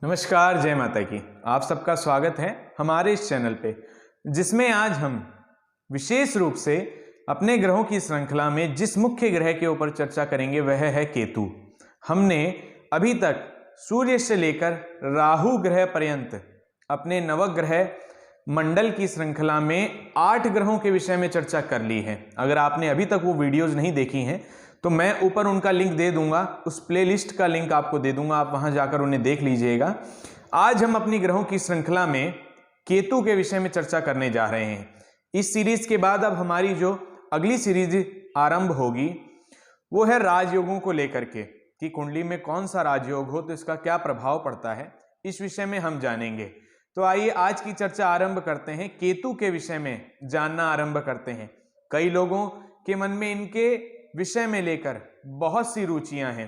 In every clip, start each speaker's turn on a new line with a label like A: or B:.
A: नमस्कार, जय माता की। आप सबका स्वागत है हमारे इस चैनल पे, जिसमें आज हम विशेष रूप से अपने ग्रहों की श्रृंखला में जिस मुख्य ग्रह के ऊपर चर्चा करेंगे वह है केतु। हमने अभी तक सूर्य से लेकर राहु ग्रह पर्यंत अपने नवग्रह मंडल की श्रृंखला में 8 ग्रहों के विषय में चर्चा कर ली है। अगर आपने अभी तक वो वीडियोज नहीं देखी हैं तो मैं ऊपर उनका लिंक दे दूंगा, उस प्लेलिस्ट का लिंक आपको दे दूंगा, आप वहां जाकर उन्हें देख लीजिएगा। आज हम अपनी ग्रहों की श्रृंखला में केतु के विषय में चर्चा करने जा रहे हैं। इस सीरीज के बाद अब हमारी जो अगली सीरीज आरंभ होगी वो है राजयोगों को लेकर के, कि कुंडली में कौन सा राजयोग हो तो इसका क्या प्रभाव पड़ता है, इस विषय में हम जानेंगे। तो आइए आज की चर्चा आरंभ करते हैं, केतु के विषय में जानना आरंभ करते हैं। कई लोगों के मन में इनके विषय में लेकर बहुत सी रुचियां हैं,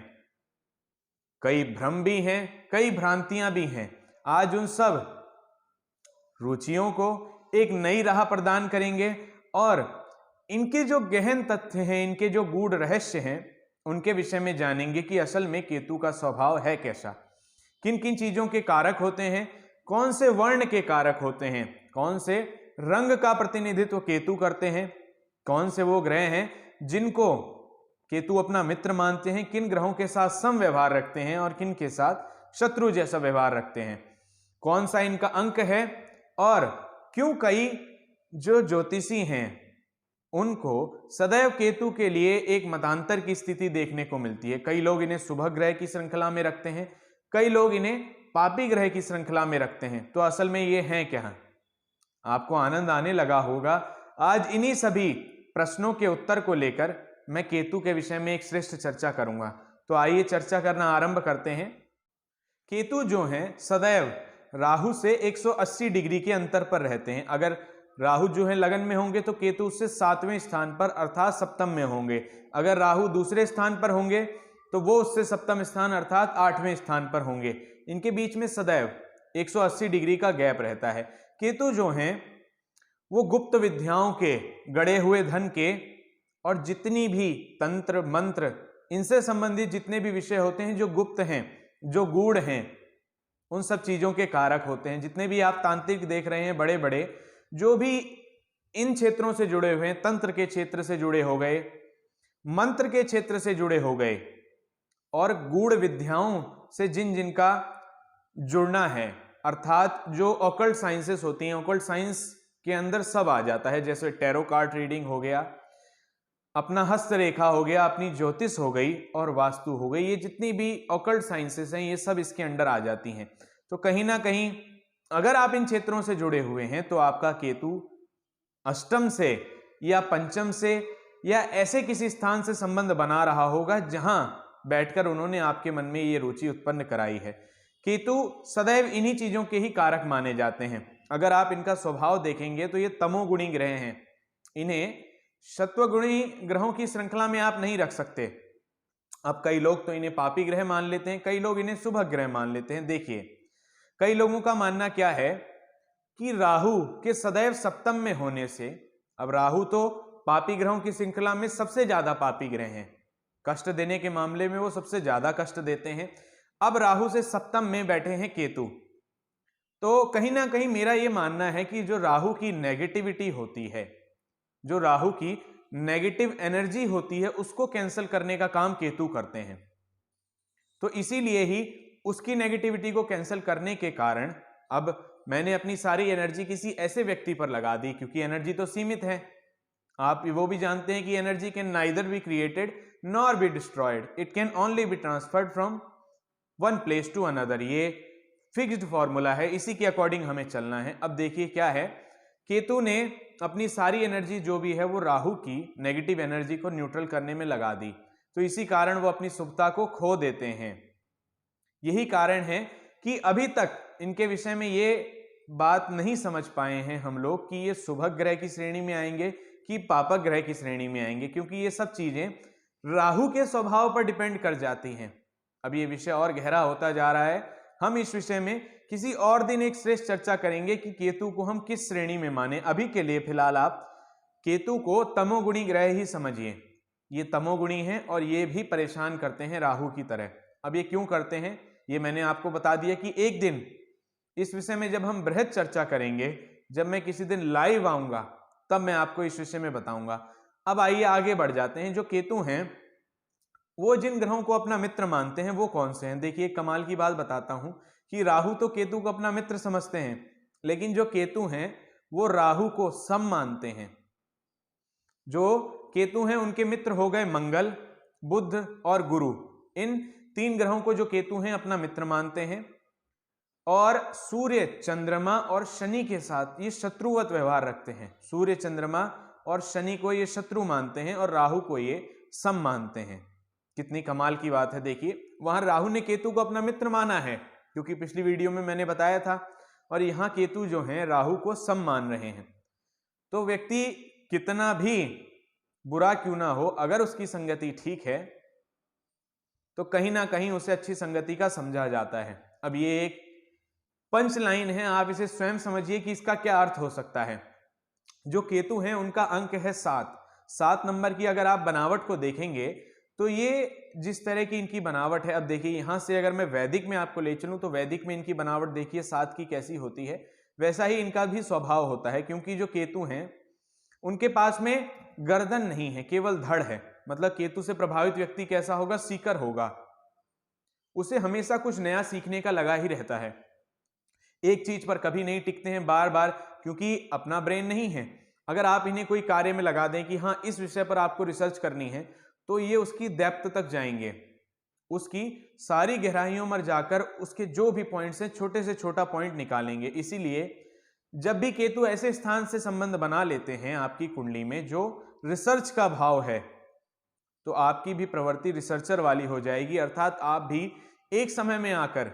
A: कई भ्रम भी हैं, कई भ्रांतियां भी हैं। आज उन सब रुचियों को एक नई राह प्रदान करेंगे और इनके जो गहन तथ्य हैं, इनके जो गूढ़ रहस्य हैं, उनके विषय में जानेंगे कि असल में केतु का स्वभाव है कैसा, किन किन चीजों के कारक होते हैं, कौन से वर्ण के कारक होते हैं, कौन से रंग का प्रतिनिधित्व केतु करते हैं, कौन से वो ग्रह हैं जिनको केतु अपना मित्र मानते हैं, किन ग्रहों के साथ सम व्यवहार रखते हैं और किन के साथ शत्रु जैसा व्यवहार रखते हैं, कौन सा इनका अंक है और क्यों कई जो ज्योतिषी हैं उनको सदैव केतु के लिए एक मतांतर की स्थिति देखने को मिलती है। कई लोग इन्हें शुभ ग्रह की श्रृंखला में रखते हैं, कई लोग इन्हें पापी ग्रह की श्रृंखला में रखते हैं। तो असल में ये है क्या? आपको आनंद आने लगा होगा। आज इन्हीं सभी प्रश्नों के उत्तर को लेकर मैं केतु के विषय में एक श्रेष्ठ चर्चा करूंगा। तो आइए चर्चा करना आरंभ करते हैं। केतु जो हैं सदैव राहु से 180 डिग्री के अंतर पर रहते हैं। अगर राहु जो है लगन में होंगे तो केतु उससे 7वें स्थान पर अर्थात सप्तम में होंगे। अगर राहु दूसरे स्थान पर होंगे तो वो उससे सप्तम स्थान अर्थात 8वें स्थान पर होंगे। इनके बीच में सदैव 180 डिग्री का गैप रहता है। केतु जो हैं वो गुप्त विद्याओं के, गड़े हुए धन के और जितनी भी तंत्र मंत्र इनसे संबंधित जितने भी विषय होते हैं जो गुप्त हैं, जो गूढ़ हैं, उन सब चीजों के कारक होते हैं। जितने भी आप तांत्रिक देख रहे हैं बड़े बड़े, जो भी इन क्षेत्रों से जुड़े हुए हैं, तंत्र के क्षेत्र से जुड़े हो गए, मंत्र के क्षेत्र से जुड़े हो गए और गूढ़ विद्याओं से जिन जिनका जुड़ना है, अर्थात जो ऑकल्ट साइंसेस होती हैं, ऑकल्ट साइंस के अंदर सब आ जाता है। जैसे टैरो कार्ड रीडिंग हो गया, अपना हस्तरेखा हो गया, अपनी ज्योतिष हो गई और वास्तु हो गई, ये जितनी भी ऑकल्ट साइंसेस हैं ये सब इसके अंडर आ जाती हैं। तो कहीं ना कहीं अगर आप इन क्षेत्रों से जुड़े हुए हैं तो आपका केतु अष्टम से या पंचम से या ऐसे किसी स्थान से संबंध बना रहा होगा जहां बैठकर उन्होंने आपके मन में ये रुचि उत्पन्न कराई है। केतु सदैव इन्हीं चीजों के ही कारक माने जाते हैं। अगर आप इनका स्वभाव देखेंगे तो ये तमोगुणी ग्रह हैं। इन्हें सत्वगुणी ग्रहों की श्रृंखला में आप नहीं रख सकते। अब कई लोग तो इन्हें पापी ग्रह मान लेते हैं, कई लोग इन्हें शुभ ग्रह मान लेते हैं। देखिए, कई लोगों का मानना क्या है कि राहु के सदैव सप्तम में होने से, अब राहु तो पापी ग्रहों की श्रृंखला में सबसे ज्यादा पापी ग्रह हैं, कष्ट देने के मामले में वो सबसे ज्यादा कष्ट देते हैं। अब राहु से सप्तम में बैठे हैं केतु, तो कहीं ना कहीं मेरा ये मानना है कि जो राहु की नेगेटिविटी होती है, जो राहु की नेगेटिव एनर्जी होती है, उसको कैंसिल करने का काम केतु करते हैं। तो इसीलिए ही उसकी नेगेटिविटी को कैंसिल करने के कारण अब मैंने अपनी सारी एनर्जी किसी ऐसे व्यक्ति पर लगा दी, क्योंकि एनर्जी तो सीमित है। आप वो भी जानते हैं कि energy can neither be created nor be destroyed, it can only be transferred from one place to another. ये फिक्स्ड फॉर्मूला है, इसी के अकॉर्डिंग हमें चलना है। अब देखिए क्या है, केतु ने अपनी सारी एनर्जी जो भी है वो राहु की नेगेटिव एनर्जी को न्यूट्रल करने में लगा दी, तो इसी कारण वो अपनी शुभता को खो देते हैं। यही कारण है कि अभी तक इनके विषय में ये बात नहीं समझ पाए हैं हम लोग कि ये शुभ ग्रह की श्रेणी में आएंगे कि पापक ग्रह की श्रेणी में आएंगे, क्योंकि ये सब चीजें राहु के स्वभाव पर डिपेंड कर जाती हैं। अब ये विषय और गहरा होता जा रहा है। हम इस विषय में किसी और दिन एक श्रेष्ठ चर्चा करेंगे कि केतु को हम किस श्रेणी में माने। अभी के लिए फिलहाल आप केतु को तमोगुणी ग्रह ही समझिए। ये तमोगुणी हैं और ये भी परेशान करते हैं राहु की तरह। अब ये क्यों करते हैं ये मैंने आपको बता दिया कि एक दिन इस विषय में जब हम बृहद चर्चा करेंगे, जब मैं किसी दिन लाइव आऊंगा तब मैं आपको इस विषय में बताऊंगा। अब आइए आगे बढ़ जाते हैं। जो केतु हैं वो जिन ग्रहों को अपना मित्र मानते हैं वो कौन से हैं। देखिए कमाल की बात बताता हूं कि राहु तो केतु को अपना मित्र समझते हैं, लेकिन जो केतु हैं वो राहु को सम मानते हैं। जो केतु हैं उनके मित्र हो गए मंगल, बुध और गुरु। इन 3 ग्रहों को जो केतु हैं अपना मित्र मानते हैं, और सूर्य, चंद्रमा और शनि के साथ ये शत्रुवत व्यवहार रखते हैं। सूर्य, चंद्रमा और शनि को ये शत्रु मानते हैं और राहु को ये सम मानते हैं। कितनी कमाल की बात है। देखिए वहां राहु ने केतु को अपना मित्र माना है, क्योंकि पिछली वीडियो में मैंने बताया था, और यहां केतु जो है राहु को सम मान रहे हैं। तो व्यक्ति कितना भी बुरा क्यों ना हो, अगर उसकी संगति ठीक है तो कहीं ना कहीं उसे अच्छी संगति का समझा जाता है। अब ये एक पंच लाइन है, आप इसे स्वयं समझिए कि इसका क्या अर्थ हो सकता है। जो केतु हैं उनका अंक है 7 नंबर की अगर आप बनावट को देखेंगे तो ये जिस तरह की इनकी बनावट है, अब देखिए यहां से अगर मैं वैदिक में आपको ले चलूं तो वैदिक में इनकी बनावट देखिए 7 की कैसी होती है, वैसा ही इनका भी स्वभाव होता है। क्योंकि जो केतु हैं उनके पास में गर्दन नहीं है, केवल धड़ है। मतलब केतु से प्रभावित व्यक्ति कैसा होगा, सीकर होगा। उसे हमेशा कुछ नया सीखने का लगा ही रहता है, एक चीज पर कभी नहीं टिकते हैं बार बार, क्योंकि अपना ब्रेन नहीं है। अगर आप इन्हें कोई कार्य में लगा दें कि हाँ इस विषय पर आपको रिसर्च करनी है, तो ये उसकी डेप्थ तक जाएंगे, उसकी सारी गहराइयों में जाकर उसके जो भी पॉइंट्स हैं छोटे से छोटा पॉइंट निकालेंगे। इसीलिए जब भी केतु ऐसे स्थान से संबंध बना लेते हैं आपकी कुंडली में जो रिसर्च का भाव है, तो आपकी भी प्रवृत्ति रिसर्चर वाली हो जाएगी, अर्थात आप भी एक समय में आकर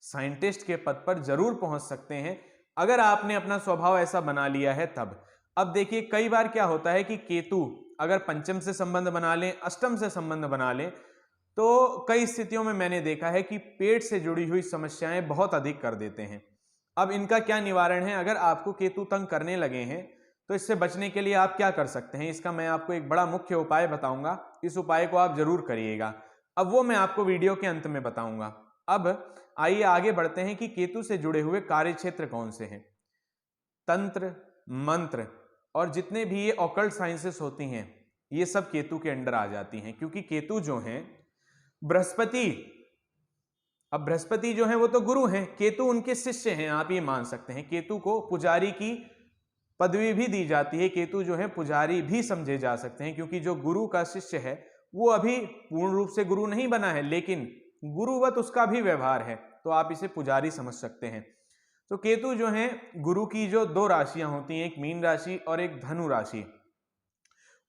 A: साइंटिस्ट के पद पर जरूर पहुंच सकते हैं, अगर आपने अपना स्वभाव ऐसा बना लिया है तब। अब देखिए कई बार क्या होता है कि केतु अगर पंचम से संबंध बना लें, अष्टम से संबंध बना लें, तो कई स्थितियों में मैंने देखा है कि पेट से जुड़ी हुई समस्याएं बहुत अधिक कर देते हैं। अब इनका क्या निवारण है, अगर आपको केतु तंग करने लगे हैं तो इससे बचने के लिए आप क्या कर सकते हैं, इसका मैं आपको एक बड़ा मुख्य उपाय बताऊंगा। इस उपाय को आप जरूर करिएगा, अब वो मैं आपको वीडियो के अंत में बताऊंगा। अब आइए आगे बढ़ते हैं कि केतु से जुड़े हुए कार्य क्षेत्र कौन से हैं। तंत्र, मंत्र और जितने भी ये ऑकल्ट साइंसेस होती हैं ये सब केतु के अंडर आ जाती हैं, क्योंकि केतु जो हैं बृहस्पति, अब बृहस्पति जो है वो तो गुरु हैं, केतु उनके शिष्य हैं, आप ये मान सकते हैं। केतु को पुजारी की पदवी भी दी जाती है, केतु जो है पुजारी भी समझे जा सकते हैं, क्योंकि जो गुरु का शिष्य है वो अभी पूर्ण रूप से गुरु नहीं बना है, लेकिन गुरुवत उसका भी व्यवहार है, तो आप इसे पुजारी समझ सकते हैं। तो केतु जो है गुरु की जो 2 राशियां होती हैं, एक मीन राशि और एक धनु राशि,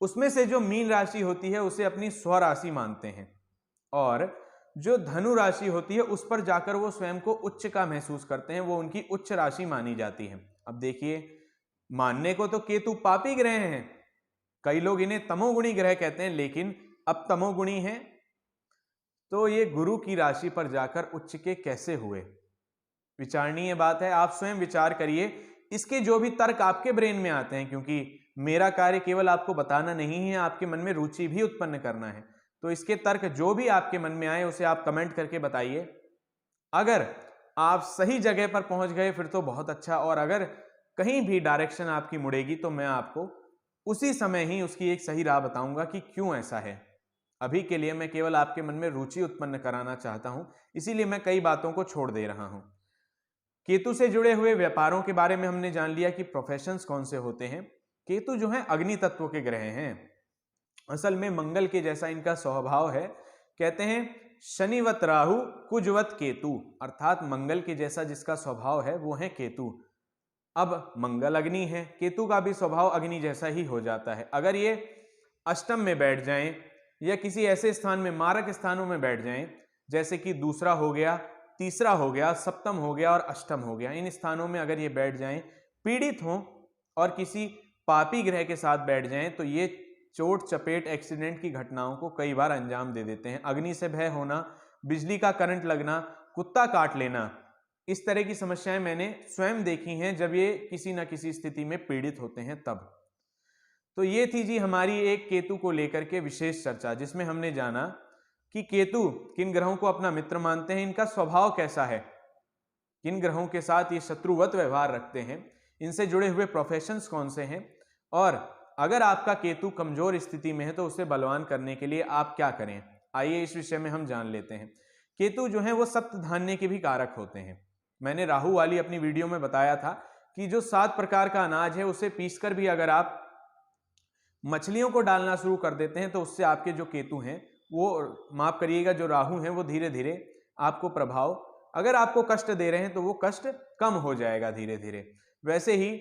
A: उसमें से जो मीन राशि होती है उसे अपनी स्वराशि मानते हैं, और जो धनु राशि होती है उस पर जाकर वो स्वयं को उच्च का महसूस करते हैं, वो उनकी उच्च राशि मानी जाती है। अब देखिए मानने को तो केतु पापी ग्रह हैं, कई लोग इन्हें तमोगुणी ग्रह कहते हैं, लेकिन अब तमोगुणी हैं तो ये गुरु की राशि पर जाकर उच्च के कैसे हुए, विचारणीय बात है। आप स्वयं विचार करिए, इसके जो भी तर्क आपके ब्रेन में आते हैं, क्योंकि मेरा कार्य केवल आपको बताना नहीं है, आपके मन में रुचि भी उत्पन्न करना है, तो इसके तर्क जो भी आपके मन में आए उसे आप कमेंट करके बताइए। अगर आप सही जगह पर पहुंच गए फिर तो बहुत अच्छा, और अगर कहीं भी डायरेक्शन आपकी मुड़ेगी तो मैं आपको उसी समय ही उसकी एक सही राह बताऊंगा कि क्यों ऐसा है। अभी के लिए मैं केवल आपके मन में रुचि उत्पन्न कराना चाहता हूं, इसीलिए मैं कई बातों को छोड़ दे रहा हूं। केतु से जुड़े हुए व्यापारों के बारे में हमने जान लिया कि प्रोफेशंस कौन से होते हैं। केतु जो है अग्नि तत्व के ग्रह हैं, असल में मंगल के जैसा इनका स्वभाव है। कहते हैं शनिवत राहु कुजवत केतु, अर्थात मंगल के जैसा जिसका स्वभाव है वो है केतु। अब मंगल अग्नि है, केतु का भी स्वभाव अग्नि जैसा ही हो जाता है। अगर ये अष्टम में बैठ जाएं या किसी ऐसे स्थान में, मारक स्थानों में बैठ जाएं, जैसे कि दूसरा हो गया, तीसरा हो गया, सप्तम हो गया और अष्टम हो गया, इन स्थानों में अगर ये बैठ जाएं, पीड़ित हों और किसी पापी ग्रह के साथ बैठ जाएं, तो ये चोट चपेट एक्सीडेंट की घटनाओं को कई बार अंजाम दे देते हैं। अग्नि से भय होना, बिजली का करंट लगना, कुत्ता काट लेना, इस तरह की समस्याएं मैंने स्वयं देखी हैं जब ये किसी न किसी स्थिति में पीड़ित होते हैं तब। तो ये थी जी हमारी एक केतु को लेकर के विशेष चर्चा, जिसमें हमने जाना कि केतु किन ग्रहों को अपना मित्र मानते हैं, इनका स्वभाव कैसा है, किन ग्रहों के साथ ये शत्रुवत व्यवहार रखते हैं, इनसे जुड़े हुए प्रोफेशंस कौन से हैं, और अगर आपका केतु कमजोर स्थिति में है तो उसे बलवान करने के लिए आप क्या करें। आइए इस विषय में हम जान लेते हैं। केतु जो है वो सप्तधान्य के भी कारक होते हैं। मैंने राहु वाली अपनी वीडियो में बताया था कि जो 7 प्रकार का अनाज है उसे पीसकर भी अगर आप मछलियों को डालना शुरू कर देते हैं तो उससे आपके जो केतु हैं वो, माफ करिएगा, जो राहु हैं वो धीरे धीरे आपको प्रभाव, अगर आपको कष्ट दे रहे हैं तो वो कष्ट कम हो जाएगा धीरे धीरे। वैसे ही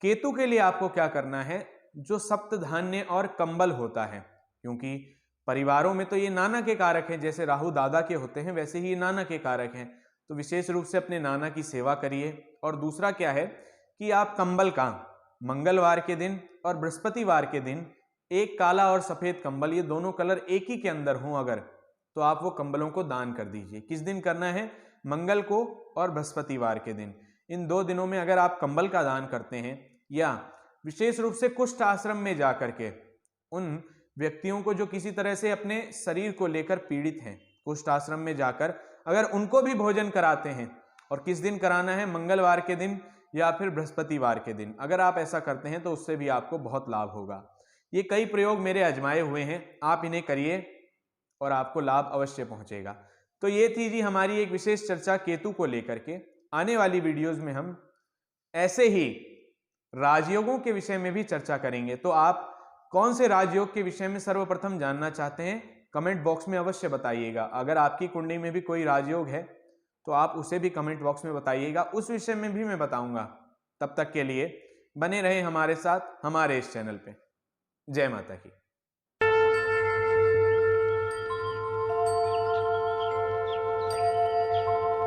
A: केतु के लिए आपको क्या करना है, जो सप्तधान्य और कंबल होता है, क्योंकि परिवारों में तो ये नाना के कारक हैं, जैसे राहु दादा के होते हैं वैसे ही ये नाना के कारक हैं, तो विशेष रूप से अपने नाना की सेवा करिए। और दूसरा क्या है कि आप कंबल का मंगलवार के दिन और बृहस्पतिवार के दिन एक काला और सफेद कंबल, ये दोनों कलर एक ही के अंदर हों अगर, तो आप वो कंबलों को दान कर दीजिए। किस दिन करना है, मंगल को और बृहस्पतिवार के दिन। इन 2 दिनों में अगर आप कंबल का दान करते हैं, या विशेष रूप से कुष्ठ आश्रम में जाकर के उन व्यक्तियों को जो किसी तरह से अपने शरीर को लेकर पीड़ित हैं, कुष्ठ आश्रम में जाकर अगर उनको भी भोजन कराते हैं, और किस दिन कराना है, मंगलवार के दिन या फिर बृहस्पतिवार के दिन, अगर आप ऐसा करते हैं तो उससे भी आपको बहुत लाभ होगा। ये कई प्रयोग मेरे आजमाए हुए हैं, आप इन्हें करिए और आपको लाभ अवश्य पहुंचेगा। तो ये थी जी हमारी एक विशेष चर्चा केतु को लेकर के। आने वाली वीडियोज में हम ऐसे ही राजयोगों के विषय में भी चर्चा करेंगे। तो आप कौन से राजयोग के विषय में सर्वप्रथम जानना चाहते हैं, कमेंट बॉक्स में अवश्य बताइएगा। अगर आपकी कुंडली में भी कोई राजयोग है तो आप उसे भी कमेंट बॉक्स में बताइएगा, उस विषय में भी मैं बताऊंगा। तब तक के लिए बने रहें हमारे साथ, हमारे इस चैनल पे। जय माता की।